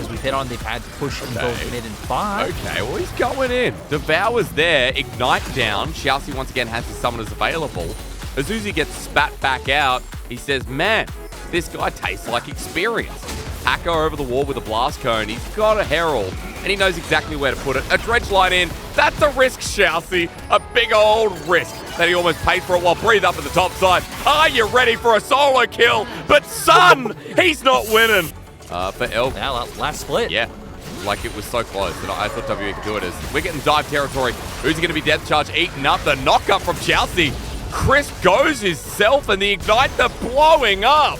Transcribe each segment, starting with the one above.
as we've hit on, they've had to push in both mid and bot. Okay, well, he's going in. Devour's there. Ignite down. xiaoxi once again has his summoners available. As Uzi gets spat back out, he says, man, this guy tastes like experience. Hacker over the wall with a blast cone. He's got a herald, and he knows exactly where to put it. A dredge line in. That's a risk, xiaoxi. A big old risk that he almost paid for it while breathe up at the top side. Are you ready for a solo kill? But son, he's not winning. For Elk. Yeah, last split. Yeah. Like it was so close that I thought WE could do it. As we're getting dive territory. Who's going to be death charge? Eating up the knock-up from xiaoxi. Chris goes himself and the Ignite, they're blowing up.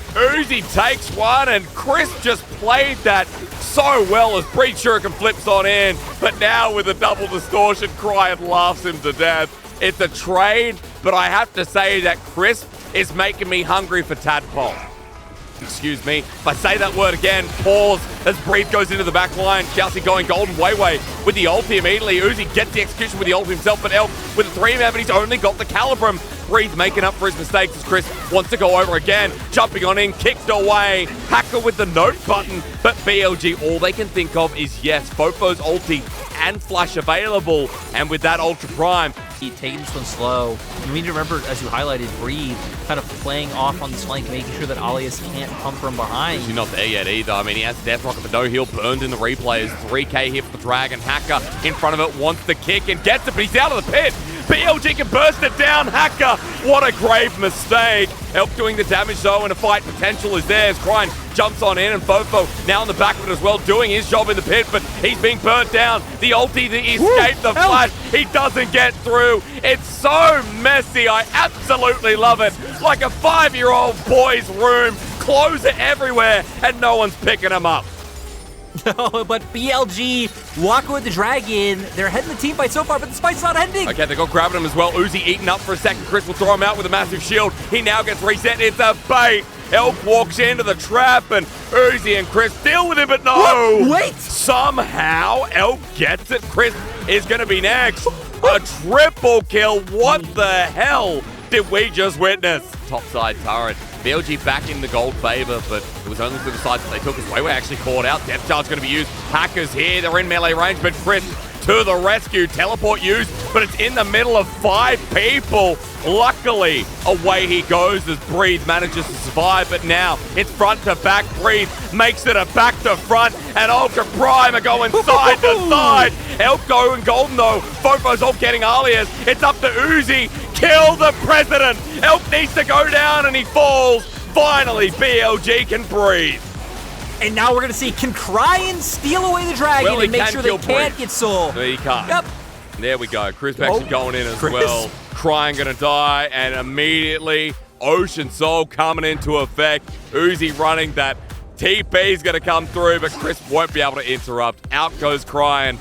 Uzi takes one and Chris just played that so well as Breed Shuriken flips on in. But now with a double distortion, Cryan laughs him to death. It's a trade, but I have to say that Chris is making me hungry for tadpole. Excuse me. If I say that word again, pause as Breed goes into the back line. xiaoxi going golden Weiwei with the ulti immediately. Uzi gets the execution with the ult himself, but Elk with a 3-man, but he's only got the Calibrum. Breed making up for his mistakes as Chris wants to go over again. Jumping on in, kicked away. Hacker with the note button, but BLG, all they can think of is, yes, FoFo's ulti and flash available. And with that Ultra Prime, taking this one slow. You need to remember, as you highlighted, Breed kind of playing off on this flank, making sure that Alias can't come from behind. He's not there yet either. I mean, he has Death Rocket, but no heal burned in the replays. 3k here for the Dragon. Hacker in front of it wants the kick and gets it, but he's out of the pit. BLG can burst it down. Hacker, what a grave mistake. Elk doing the damage though, and a fight potential is there as Cryan jumps on in, and FoFo now on the back of it as well, doing his job in the pit, but he's being burnt down. The ulti, the escape, the flash, he doesn't get through. It's so messy. I absolutely love it. Like a 5-year-old boy's room, clothes are everywhere, and no one's picking them up. No, but BLG walking with the Dragon. They're heading the team fight so far, but the fight's not ending. Okay, they got grabbing him as well. Uzi eating up for a second. Chris will throw him out with a massive shield. He now gets reset. It's a bait. Elk walks into the trap, and Uzi and Chris deal with him, but no! What? Wait! Somehow, Elk gets it. Chris is going to be next. A triple kill. What the hell did we just witness? Topside turret. BLG back in the gold favor, but it was only for the side that they took. As Weiwei actually caught out. Death charge going to be used. Hackers here. They're in melee range, but Chris to the rescue. Teleport used, but it's in the middle of 5 people. Luckily, away he goes as Breed manages to survive, but now it's front to back. Breed makes it a back to front, and Ultra Prime are going side to side. Elk going golden though. FoFo's all getting Alias. It's up to Uzi. Kill the president. Elk needs to go down, and he falls. Finally, BLG can breathe. And now we're going to see, can Cryan steal away the Dragon and make sure they can't get soul? No, he can't. Yep. There we go. Chris actually going in as well. Cryan going to die, and immediately Ocean Soul coming into effect. Uzi running that. TP's going to come through, but Chris won't be able to interrupt. Out goes Cryan.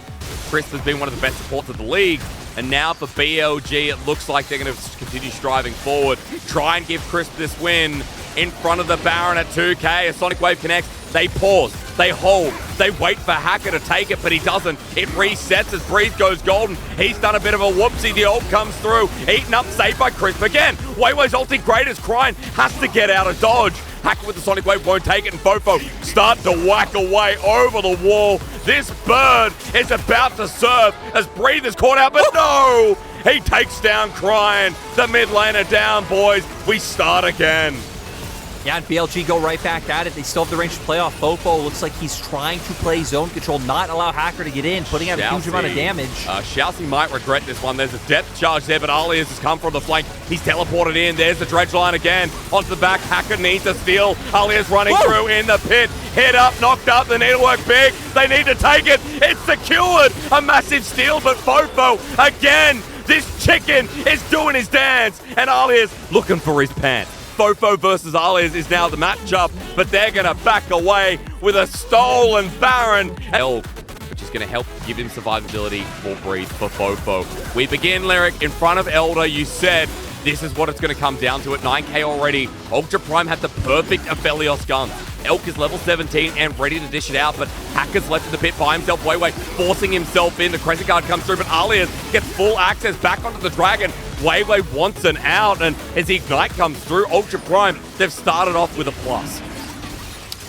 Chris has been one of the best supports of the league. And now for BLG, it looks like they're going to continue striving forward. Try and give Chris this win in front of the Baron at 2k. A Sonic Wave connects. They pause. They hold. They wait for Hacker to take it, but he doesn't. It resets as Breeze goes golden. He's done a bit of a whoopsie. The ult comes through. Eaten up, saved by Crisp again. Weiwei's ulti great as Cryan has to get out of dodge. Hacker with the Sonic Wave won't take it, and FoFo start to whack away over the wall. This bird is about to serve as Breathe is caught out, but no! He takes down Cryan. The mid laner down, boys. We start again. Yeah, and BLG go right back at it. They still have the range to play off. FoFo looks like he's trying to play zone control, not allow Hacker to get in, putting out a huge amount of damage. xiaoxi might regret this one. There's a depth charge there, but Alias has come from the flank. He's teleported in. There's the dredge line again. Onto the back. Hacker needs a steal. Alias running through in the pit. Hit up, knocked up. The needlework big. They need to take it. It's secured. A massive steal, but FoFo again. This chicken is doing his dance, and Alias looking for his pants. FoFo versus Alias is now the matchup, but they're going to back away with a stolen Baron. Which is going to help give him survivability for Breeze for FoFo. We begin, Lyric, in front of Elder. You said this is what it's going to come down to at 9k already. Ultra Prime had the perfect Aphelios gun. Elk is level 17 and ready to dish it out, but Hacker's left in the pit by himself. Weiwei forcing himself in. The Crescent Guard comes through, but Alias gets full access back onto the Dragon. Weiwei wants an out, and as the Ignite comes through, Ultra Prime, they've started off with a plus.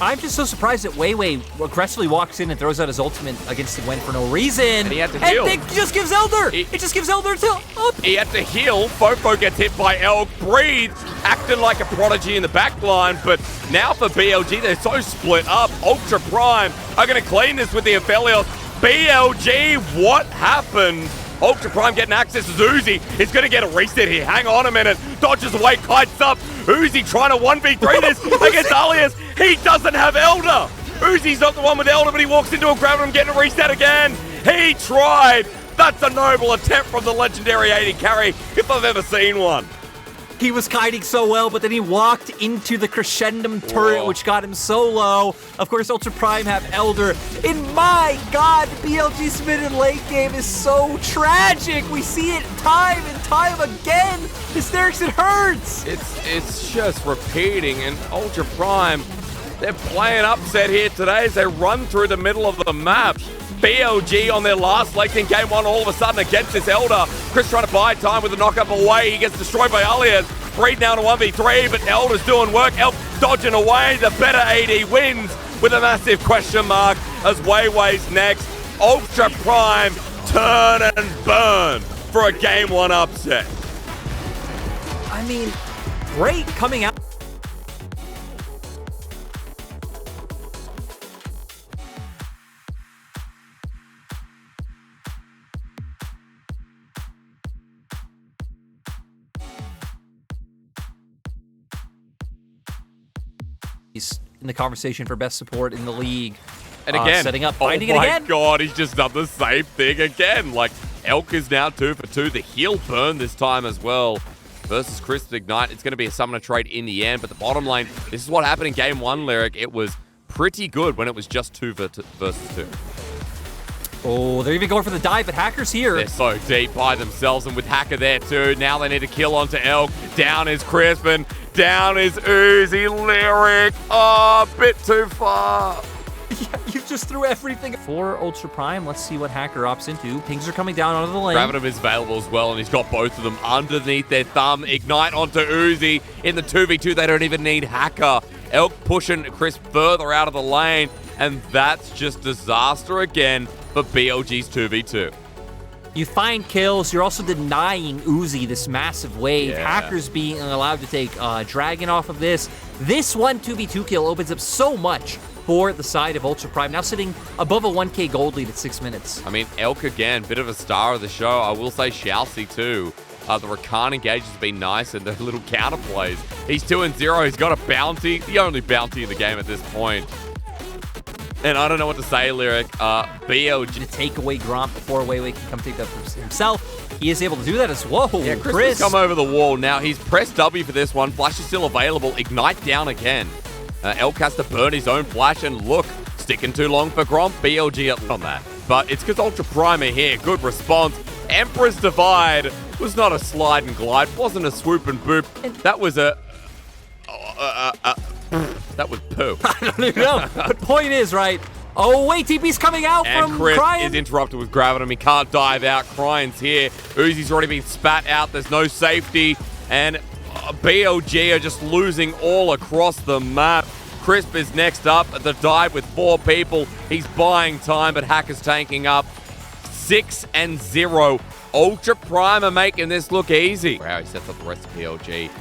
I'm just so surprised that Weiwei aggressively walks in and throws out his ultimate against the Gwen for no reason. And he had to heal. And it just gives Elder. It just gives Elder to up. He had to heal. FoFo gets hit by Elk. Breathe, acting like a prodigy in the back line. But now for BLG, they're so split up. Ultra Prime are going to clean this with the Aphelios. BLG, what happened? Ultra Prime getting access to Uzi. He's going to get a reset here. Hang on a minute. Dodges away, kites up. Uzi trying to 1v3 this against Alias. He doesn't have Elder. Uzi's not the one with Elder, but he walks into a grab and getting a reset again. He tried. That's a noble attempt from the legendary AD carry, if I've ever seen one. He was kiting so well, but then he walked into the crescendum turret, which got him so low. Of course, Ultra Prime have Elder. And my God, BLG's mid and late game is so tragic. We see it time and time again. Hysterics, it hurts. It's just repeating, and Ultra Prime, they're playing upset here today as they run through the middle of the map. BLG on their last legs in game one, all of a sudden against this Elder. Chris trying to buy time with the knockup away. He gets destroyed by Alias. Breed down to 1v3, but Elder's doing work. Elk dodging away. The better AD wins with a massive question mark as Weiwei's next. Ultra Prime turn and burn for a game one upset. I mean, great coming out. He's in the conversation for best support in the league. And again, setting up, finding it oh again. my God, he's just done the same thing again. Like, Elk is now 2 for 2. The heal burn this time as well. Versus Crisp Ignite. It's going to be a summoner trade in the end. But the bottom lane, this is what happened in game one, Lyric. It was pretty good when it was just 2 versus 2. Oh, they're even going for the dive, but Hacker's here. They're so deep by themselves, and with Hacker there too. Now they need to kill onto Elk. Down is Crisp, and down is Uzi. Lyric. Oh, a bit too far. Yeah, you just threw everything. For Ultra Prime, let's see what Hacker opts into. Pings are coming down onto the lane. Gravitum is available as well, and he's got both of them underneath their thumb. Ignite onto Uzi. In the 2v2, they don't even need Hacker. Elk pushing Crisp further out of the lane, and that's just disaster again for BLG's 2v2. You find kills, you're also denying Uzi this massive wave. Yeah. Hackers being allowed to take Dragon off of this. This one 2v2 kill opens up so much for the side of Ultra Prime, now sitting above a 1k gold lead at 6 minutes. I mean, Elk again, bit of a star of the show. I will say Shalsey too. The Rakan engage has been nice, and the little counter plays. He's 2-0, he's got a bounty, the only bounty in the game at this point. And I don't know what to say, Lyric. BLG to take away Gromp before Weiwei can come take that for himself. He is able to do that as well. Yeah, Chris has come over the wall. Now he's pressed W for this one. Flash is still available. Ignite down again. Elk has to burn his own flash, and look, sticking too long for Gromp. BLG on that. But it's because Ultra Prime are here. Good response. Emperor's Divide was not a slide and glide. Wasn't a swoop and boop. That was a... that was poo. I don't even know. But point is, right? Oh, wait, TP's coming out and from Chris Cryan. is interrupted with Gravitum. He can't dive out. Cryan's here. Uzi's already been spat out. There's no safety. And BLG are just losing all across the map. Crisp is next up at the dive with 4 people. He's buying time, but Hacker's tanking up. 6-0. Ultra Prime are making this look easy. Wow, he sets up the rest of BLG.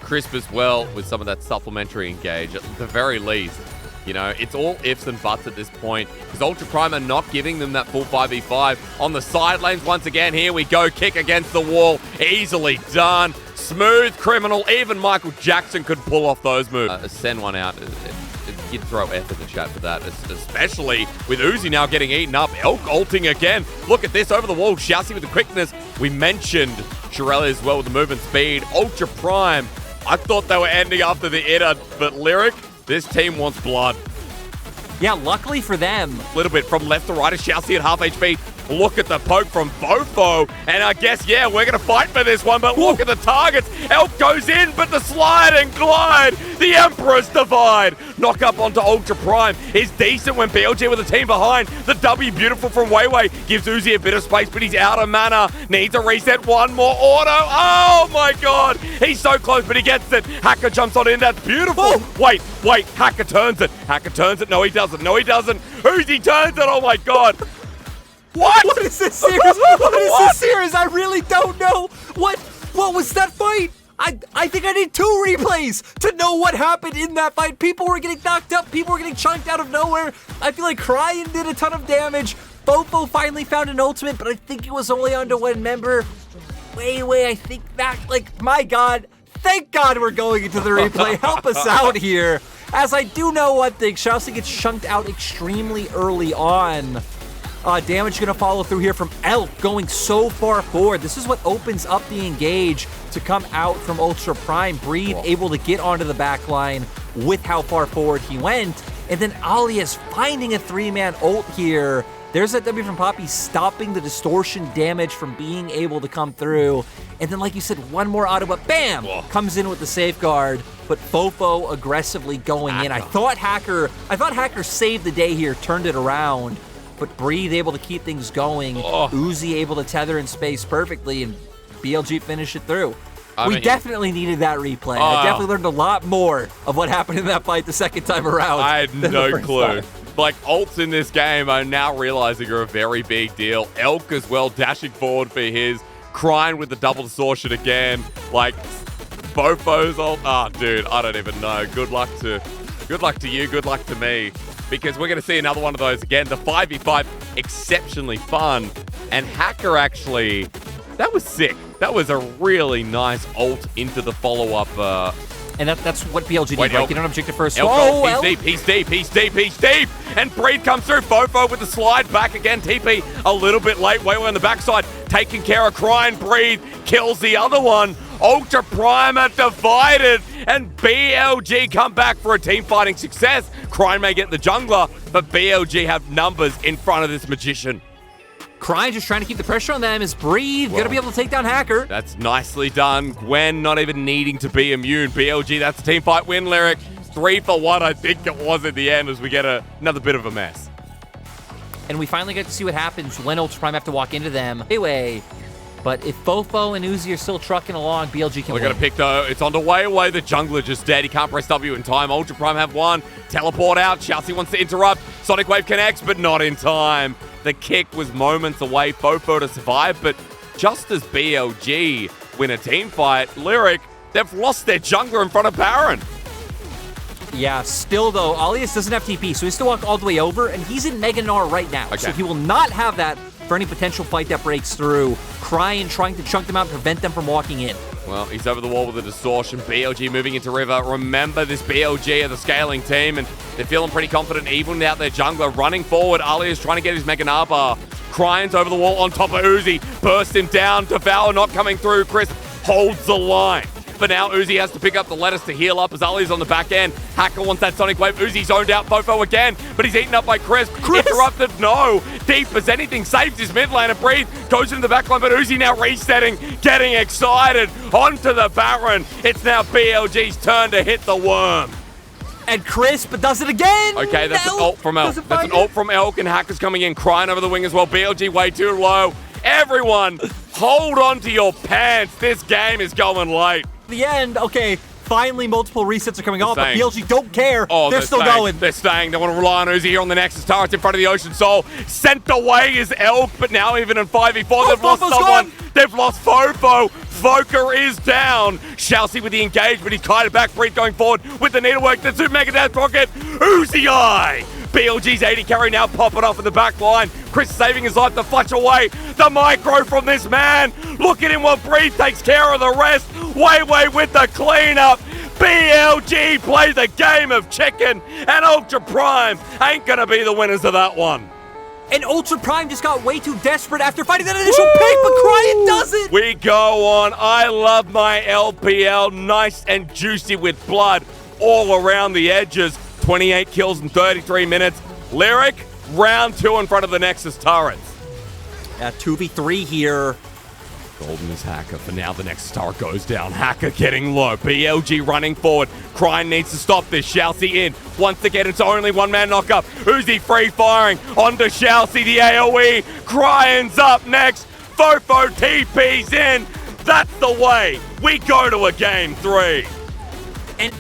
Crisp as well with some of that supplementary engage. At the very least, you know, it's all ifs and buts at this point because Ultra Prime are not giving them that full 5v5. On the side lanes once again, here we go. Kick against the wall. Easily done. Smooth criminal. Even Michael Jackson could pull off those moves. Send one out. You'd throw F in the chat for that, especially with Uzi now getting eaten up. Elk ulting again. Look at this over the wall. Shalsey with the quickness. We mentioned Shirelli as well with the movement speed. Ultra Prime. I thought they were ending after the inner, but Lyric, this team wants blood. Yeah, luckily for them. A little bit from left to right as Shalsey at half HP. Look at the poke from FoFo. And I guess, yeah, we're going to fight for this one, but look at the targets. Elk goes in, but the slide and glide. The Emperor's Divide. Knock up onto Ultra Prime is decent when BLG with a team behind. The W beautiful from Weiwei gives Uzi a bit of space, but he's out of mana. Needs a reset. One more auto. Oh my god. He's so close, but he gets it. Hacker jumps on in. That's beautiful. Oh. Wait. Hacker turns it. No, he doesn't. Uzi turns it. Oh my god. What is this series? What is this series? I really don't know. What was that fight? I think I need 2 replays to know what happened in that fight. People were getting knocked up. People were getting chunked out of nowhere. I feel like Crying did a ton of damage. FoFo finally found an ultimate, but I think it was only onto 1 member. Wait, I think that, like, my god. Thank god we're going into the replay. Help us out here. As I do know one thing, Shousey gets chunked out extremely early on. Damage going to follow through here from Elk, going so far forward. This is what opens up the engage to come out from Ultra Prime. Breathe able to get onto the back line with how far forward he went. And then Alias finding a 3-man ult here. There's that W from Poppy stopping the distortion damage from being able to come through. And then, like you said, one more auto, but bam! Comes in with the safeguard. But FoFo aggressively going in. I thought Hacker saved the day here, turned it around. But Breathe able to keep things going. Uzi able to tether in space perfectly, and BLG finish it through. We definitely needed that replay. I definitely learned a lot more of what happened in that fight the second time around. I had no clue. Like, ults in this game, I'm now realizing are a very big deal. Elk as well, dashing forward for his. Crying with the double distortion again. Like, FoFo's ult. Dude, I don't even know. Good luck to you. Good luck to me. Because we're going to see another one of those again. The 5v5, exceptionally fun. And Hacker actually, that was sick. That was a really nice ult into the follow-up. And that's what BLG did, right? Get on objective first. He's deep. And Breed comes through. FoFo with the slide back again. TP a little bit late. Way on the backside. Taking care of Crying. Breed kills the other one. Ultra Prime are divided, and BLG come back for a team fighting success. Crying may get the jungler, but BLG have numbers in front of this magician. Crying just trying to keep the pressure on them. Is Breathe gonna be able to take down Hacker? That's nicely done. Gwen not even needing to be immune. BLG, that's a team fight win, Lyric. 3 for 1, I think it was at the end, as we get another bit of a mess. And we finally get to see what happens when Ultra Prime have to walk into them. Anyway. But if FoFo and Uzi are still trucking along, BLG can win. We're going to pick, though. It's on the way away. The jungler just dead. He can't press W in time. Ultra Prime have 1. Teleport out. Shousey wants to interrupt. Sonic Wave connects, but not in time. The kick was moments away. FoFo to survive, but just as BLG win a team fight, Lyric, they've lost their jungler in front of Baron. Yeah, still, though, Alias doesn't have TP, so he has to walk all the way over, and he's in Mega Gnar right now. Okay. So he will not have that for any potential fight that breaks through. Crying, trying to chunk them out and prevent them from walking in. Well, he's over the wall with a distortion. BLG moving into River. Remember, this BLG are the scaling team, and they're feeling pretty confident even without their jungler. Running forward, Alias trying to get his Mega Gnar bar. Crying's over the wall on top of Uzi. Burst him down. Devour not coming through. Chris holds the line. But now Uzi has to pick up the lettuce to heal up as Ali's on the back end. Hacker wants that Sonic Wave. Uzi zoned out FoFo again, but he's eaten up by Chris. Interrupted, no. Deep as anything, saves his mid lane and Breathe. Goes into the back line, but Uzi now resetting, getting excited. Onto the Baron. It's now BLG's turn to hit the worm. And Crisp does it again. Okay, that's an ult from Elk. That's an ult from Elk, and Hacker's coming in, Crying over the wing as well. BLG way too low. Everyone, hold on to your pants. This game is going late. The end. Okay, finally multiple resets are coming off, but BLG don't care. They're still going. They're staying. They want to rely on Uzi here on the Nexus turret in front of the Ocean Soul. Sent away is Elk, but now even in 5v4, they've lost someone. They've lost FoFo. Foker is down. Shousey with the engagement. He's kited back. Breed going forward with the needlework. The 2 Mega Death Rocket. Uzi Eye. BLG's 80 carry now popping off in the back line. Chris saving his life to fletch away. The micro from this man. Look at him while Breed takes care of the rest. Weiwei with the cleanup. BLG play the game of chicken, and Ultra Prime ain't going to be the winners of that one. And Ultra Prime just got way too desperate after fighting that initial pick, but Crying doesn't. We go on. I love my LPL. Nice and juicy with blood all around the edges. 28 kills in 33 minutes. Lyric, round 2 in front of the Nexus turrets. 2v3 here. Golden is Hacker. For now, the next star goes down. Hacker getting low. BLG running forward. Cryin needs to stop this. Shousey in. Once again, it's only one-man knock-up. Uzi free-firing onto Shousey, the AoE. Cryan's up next. FoFo TP's in. That's the way we go to a game 3. And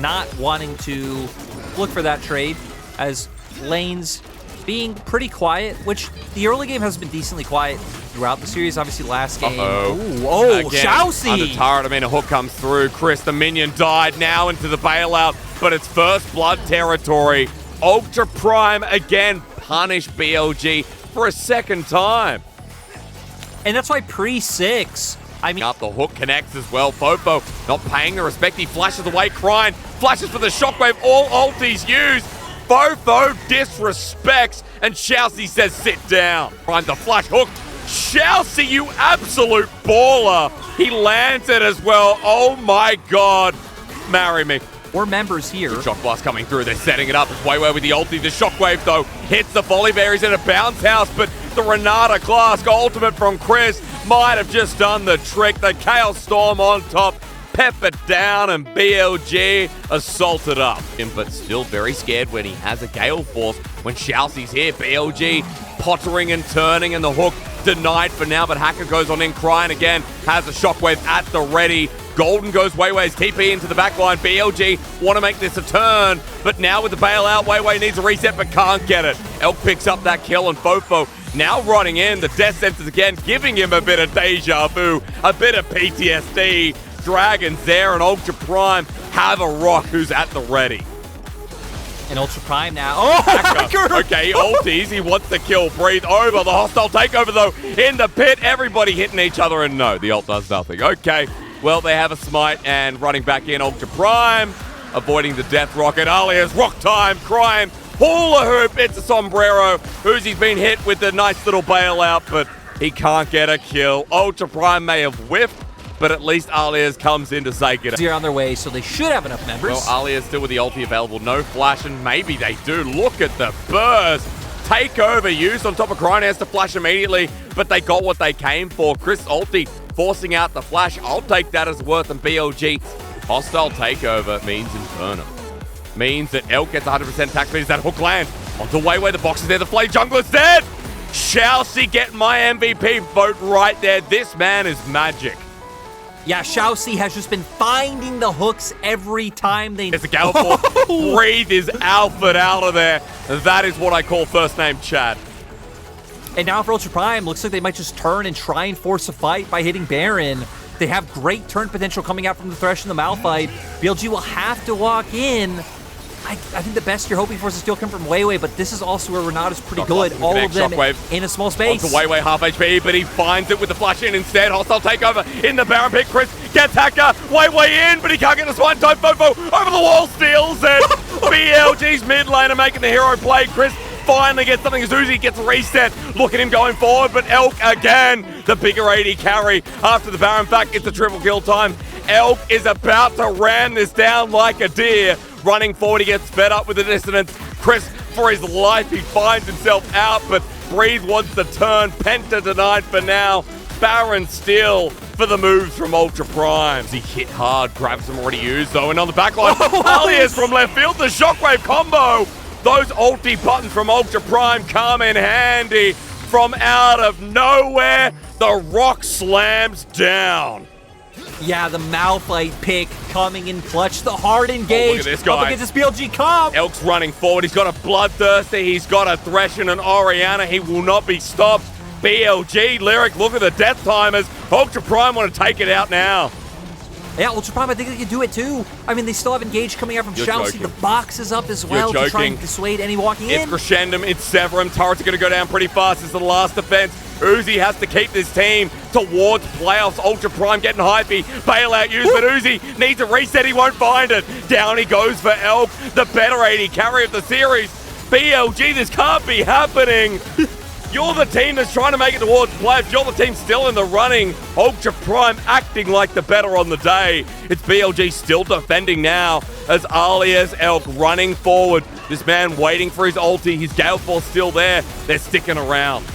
not wanting to look for that trade, as lanes being pretty quiet, which the early game has been decently quiet throughout the series. Obviously, last game. Shousey! Under turret, a hook comes through. Chris, the minion, died now into the bailout, but it's first blood territory. Ultra Prime again punish BLG for a second time. And that's why pre-6, up the hook connects as well. FoFo not paying the respect. He flashes away. Cryin flashes for the shockwave. All ultis used. FoFo disrespects, and Shousey says sit down. Cryin the flash hook. Shousey, you absolute baller. He lands it as well. Oh my god. Marry me. We're members here. Good shock blast coming through. They're setting it up. It's way with the ulti. The shockwave, though, hits the volley berries in a bounce house, but the Renata Clask ultimate from Chris might have just done the trick. The Chaos Storm on top, peppered down, and BLG assaulted up. But still very scared when he has a Gale Force. When Shousey's here, BLG pottering and turning, and the hook denied for now, but Hacker goes on in. Cryin again, has a shockwave at the ready. Golden goes Weiwei's TP into the backline. BLG want to make this a turn, but now with the bailout, Weiwei needs a reset but can't get it. Elk picks up that kill, and FoFo now running in. The death sentence again, giving him a bit of deja vu, a bit of PTSD. Dragons there, and Ultra Prime have a rock who's at the ready. And Ultra Prime now. Oh, Hacker! Okay, ulties. He wants to kill. Breathe over. The hostile takeover, though, in the pit. Everybody hitting each other, and no, the ult does nothing. Okay, well, they have a smite, and running back in Ultra Prime, avoiding the death rocket. Alia's rock time. Cryin hula hoop. It's a sombrero. Uzi's been hit with a nice little bailout, but he can't get a kill. Ultra Prime may have whiffed, but at least Alias comes in to say it. They're on their way, so they should have enough members. Well, Alias still with the ulti available. No flash, and maybe they do. Look at the burst. Takeover used on top of Cryin. Has to flash immediately, but they got what they came for. Chris ulti forcing out the flash. I'll take that as worth, and BLG. Hostile takeover means Inferno. Means that Elk gets 100% attack speed as that hook lands. Onto Weiwei, the box is there, the flame jungler's dead! Shousey getting my MVP vote right there. This man is magic. Yeah, Shousey has just been finding the hooks every time they... It's a Gale Force. Breathe his Alfred out of there. That is what I call first name Chad. And now for Ultra Prime, looks like they might just turn and try and force a fight by hitting Baron. They have great turn potential coming out from the Thresh and the Malphite. BLG will have to walk in. I think the best you're hoping for is a steal come from Weiwei, but this is also where Renata's pretty good. All of them in a small space. Onto Weiwei, half HP, but he finds it with the flash in instead. Hostile takeover in the Baron pit. Chris gets Hacker. Weiwei in, but he can't get the swine time. FoFo over the wall, steals it. BLG's mid laner making the hero play. Chris finally gets something as Uzi gets a reset. Look at him going forward, but Elk again, the bigger 80 carry after the Baron fact. It's a triple kill time. Elk is about to ram this down like a deer. Running forward, he gets fed up with the dissonance. Chris, for his life, he finds himself out, but Breathe wants the turn. Penta denied for now. Baron still for the moves from Ultra Prime. He hit hard, grabs them already used, though, and on the backline, Alias from left field, the shockwave combo. Those ulti buttons from Ultra Prime come in handy. From out of nowhere, the rock slams down. Yeah, the Malphite pick coming in clutch. The hard engage. Look at this guy. Up against this BLG comp. Elk's running forward. He's got a Bloodthirsty. He's got a Thresh and an Orianna. He will not be stopped. BLG, Lyric, look at the death timers. Ultra Prime want to take it out now. Yeah, Ultra Prime, I think they can do it too. I mean, they still have engage coming out from Shousey. The box is up as well to try and dissuade any walking in. It's Crescendum, it's Severum. Turrets are going to go down pretty fast. It's the last defense. Uzi has to keep this team towards playoffs. Ultra Prime getting hypey. Bailout used, but Uzi needs a reset. He won't find it. Down he goes for Elk, the better AD carry of the series. BLG, this can't be happening. You're the team that's trying to make it towards playoffs. You're the team still in the running. Ultra Prime acting like the better on the day. It's BLG still defending now as Alias Elk running forward. This man waiting for his ulti. His Gale Force still there. They're sticking around.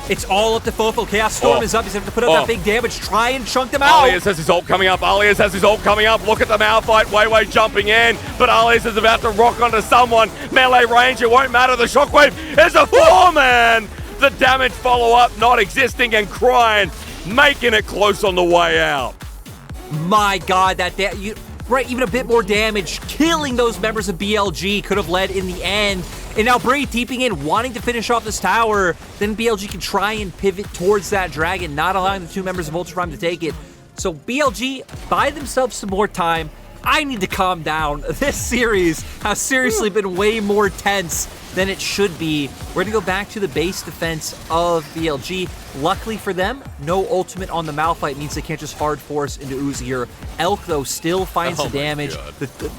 It's all up to FoFo. Chaos Storm is up. He's going to put up that big damage. Try and chunk them out. Alias has his ult coming up. Alias has his ult coming up. Look at the Malphite. Way jumping in. But Alias is about to rock onto someone. Melee range. It won't matter. The shockwave is a 4-man. The damage follow-up not existing, and Crying making it close on the way out. My God, right, even a bit more damage, killing those members of BLG could have led in the end. And now Bree deeping in, wanting to finish off this tower. Then BLG can try and pivot towards that dragon, not allowing the two members of Ultra Prime to take it. So BLG, buy themselves some more time. I need to calm down. This series has seriously been way more tense than it should be. We're gonna go back to the base defense of BLG. Luckily for them, no ultimate on the Malphite means they can't just hard force into Uzi here. Elk, though, still finds the damage.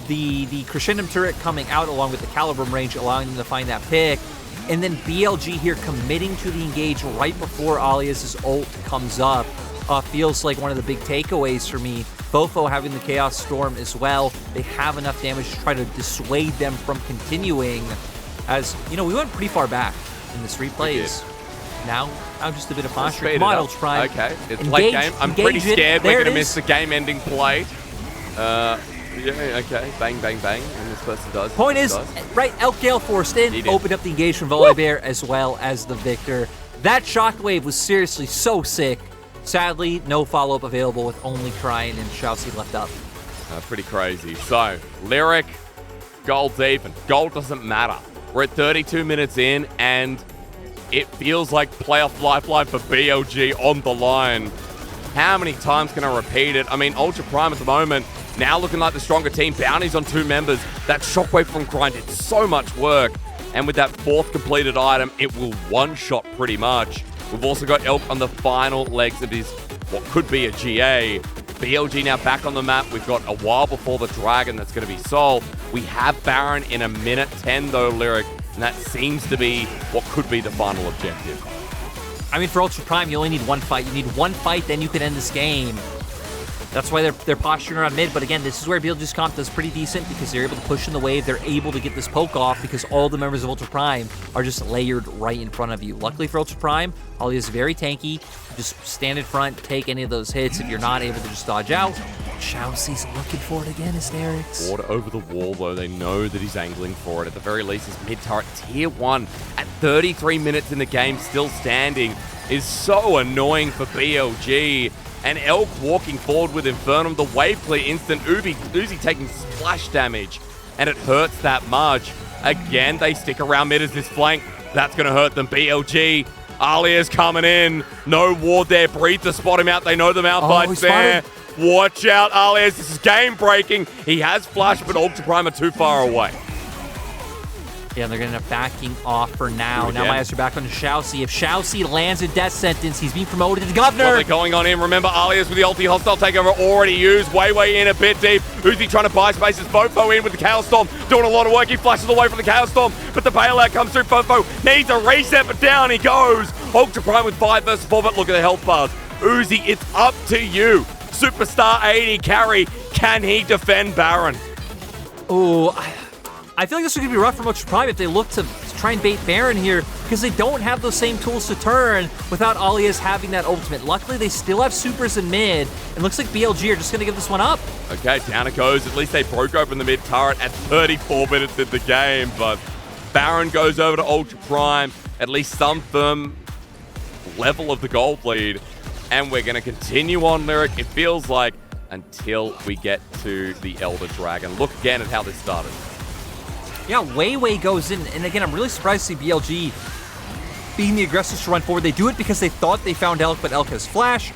The Crescendum turret coming out along with the Calibrum range, allowing them to find that pick. And then BLG here committing to the engage right before Alias's ult comes up. Feels like one of the big takeaways for me. FoFo having the Chaos Storm as well. They have enough damage to try to dissuade them from continuing. As, you know, we went pretty far back in this replays. Now, I'm just a bit of posture. Come on, Ultra Prime. Okay, it's late game. I'm pretty scared we're going to miss the game-ending play. Yeah, okay. Bang, bang, bang. And this person does. Point is, right, Elk Gale forced in, opened up the engage from Volibear as well as the Victor. That shockwave was seriously so sick. Sadly, no follow-up available with only Crying and Shousey left up. Pretty crazy. So, Lyric, gold's even. Gold doesn't matter. We're at 32 minutes in, and it feels like playoff lifeline for BLG on the line. How many times can I repeat it? I mean, Ultra Prime at the moment, now looking like the stronger team. Bounties on two members. That shockwave from Crying did so much work. And with that fourth completed item, it will one-shot pretty much. We've also got Elk on the final legs of his, what could be a GA. BLG now back on the map. We've got a while before the Dragon that's going to be solved. We have Baron in 1:10 though, Lyric, and that seems to be what could be the final objective. I mean, for Ultra Prime, you only need one fight. You need one fight, then you can end this game. That's why they're posturing around mid, but again, this is where BLG's comp does pretty decent because they're able to push in the wave, they're able to get this poke off because all the members of Ultra Prime are just layered right in front of you. Luckily for Ultra Prime, Ollie is very tanky. Just stand in front, take any of those hits. If you're not able to just dodge out, Shousey's looking for it again, Hysterics. Water over the wall, though. They know that he's angling for it. At the very least, his mid-turret tier 1 at 33 minutes in the game, still standing, is so annoying for BLG. And Elk walking forward with Infernum, the wave clear instant. Uzi taking splash damage, and it hurts that much. Again, they stick around mid as this flank. That's going to hurt them. BLG, Alia's coming in. No ward there. Breathe to spot him out. They know the Malphite's there. Watch out, Alias. This is game-breaking. He has flash, but Ultra Prime are too far away. Yeah, they're going to end up backing off for now. Now my eyes are back on Shousey. If Shousey lands a death sentence, he's being promoted to governor. Well, they're going on in. Remember, Alias with the ulti hostile takeover already used. Way in a bit deep. Uzi trying to buy spaces. FoFo in with the Chaos Storm. Doing a lot of work. He flashes away from the Chaos Storm, but the bailout comes through. FoFo needs a reset, but down he goes. Ultra Prime with 5 versus 4, but look at the health bars. Uzi, it's up to you. Superstar 80 carry. Can he defend Baron? Oh, I feel like this is going to be rough for Ultra Prime if they look to try and bait Baron here because they don't have those same tools to turn without Alias having that ultimate. Luckily, they still have supers in mid. It looks like BLG are just going to give this one up. Okay, down it goes. At least they broke open the mid turret at 34 minutes in the game, but Baron goes over to Ultra Prime. At least some firm level of the gold lead. And we're going to continue on, Lyric, it feels like, until we get to the Elder Dragon. Look again at how this started. Yeah, Way goes in, and again, I'm really surprised to see BLG being the aggressors to run forward. They do it because they thought they found Elk, but Elk has flash.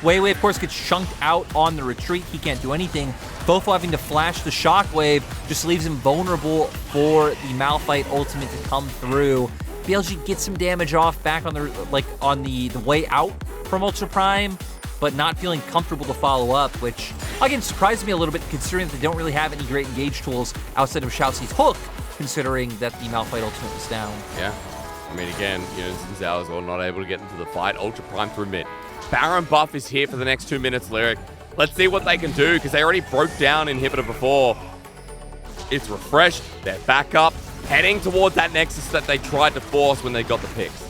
Way, of course, gets chunked out on the retreat. He can't do anything. FoFo having to flash the shockwave just leaves him vulnerable for the Malphite ultimate to come through. BLG gets some damage off back on the way out from Ultra Prime, but not feeling comfortable to follow up, which again surprised me a little bit considering that they don't really have any great engage tools outside of Xiaoxi's hook, considering that the Malphite ultimate was down. Yeah. I mean, again, Zhao as well not able to get into the fight. Ultra Prime through mid. Baron buff is here for the next 2 minutes, Lyric. Let's see what they can do, because they already broke down Inhibitor before. It's refreshed. They're back up, heading towards that Nexus that they tried to force when they got the picks.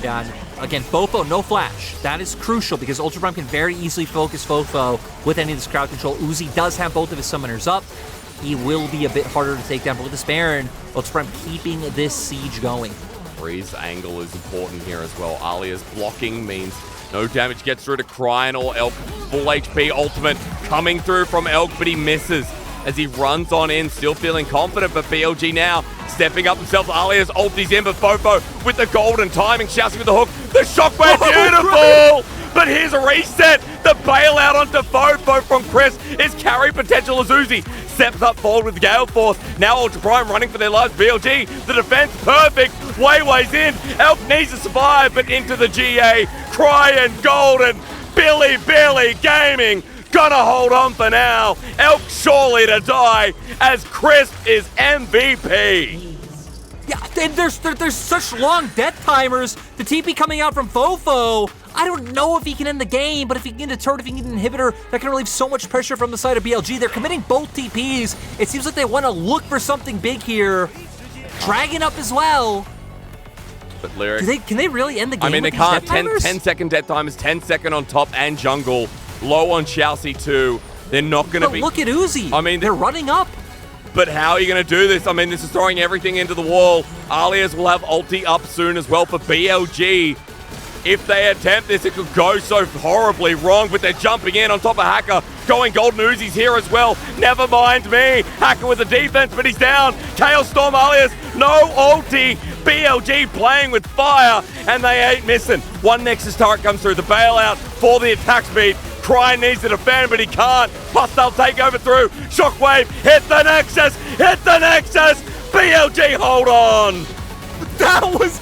Yeah, and again, FoFo, no flash. That is crucial, because Ultra Prime can very easily focus FoFo with any of this crowd control. Uzi does have both of his summoners up. He will be a bit harder to take down, but with this Baron, Ultra Prime keeping this siege going. Breeze angle is important here as well. Alia's blocking means no damage gets through to Cryin or Elk. Full HP ultimate coming through from Elk, but he misses as he runs on in, still feeling confident, but BLG now stepping up themselves. Alia's ulti's in, but FoFo with the golden timing, Xiaoxi with the hook. The shockwave, beautiful! But here's a reset. The bailout onto FoFo from Chris is carry potential as Uzi steps up forward with Gale Force. Now Ultra Prime running for their lives. BLG, the defense perfect. Way's in. Elk needs to survive, but into the GA. Cryin, Golden, Billy Gaming. Gonna hold on for now. Elk surely to die as Crisp is MVP. Yeah, and there's such long death timers. The TP coming out from FoFo. I don't know if he can end the game, but if he can get a turret, if he can get an inhibitor, that can relieve so much pressure from the side of BLG. They're committing both TPs. It seems like they want to look for something big here. Dragon up as well. But Lyric, can they really end the game? I mean, they can't. 10-second death timers, 10-second on top and jungle. Low on Xiaoxi too. They're not going to be... look at Uzi. I mean, they're running up. But how are you going to do this? I mean, this is throwing everything into the wall. Alias will have ulti up soon as well for BLG. If they attempt this, it could go so horribly wrong, but they're jumping in on top of Hacker. Going Golden Uzi's here as well. Never mind me. Hacker with the defense, but he's down. Chaos Storm Alias, no ulti. BLG playing with fire, and they ain't missing. One Nexus turret comes through. The bailout for the attack speed. Cryin needs to defend, but he can't. Plus, they'll take over through. Shockwave, hit the Nexus. Hit the Nexus. BLG, hold on. That was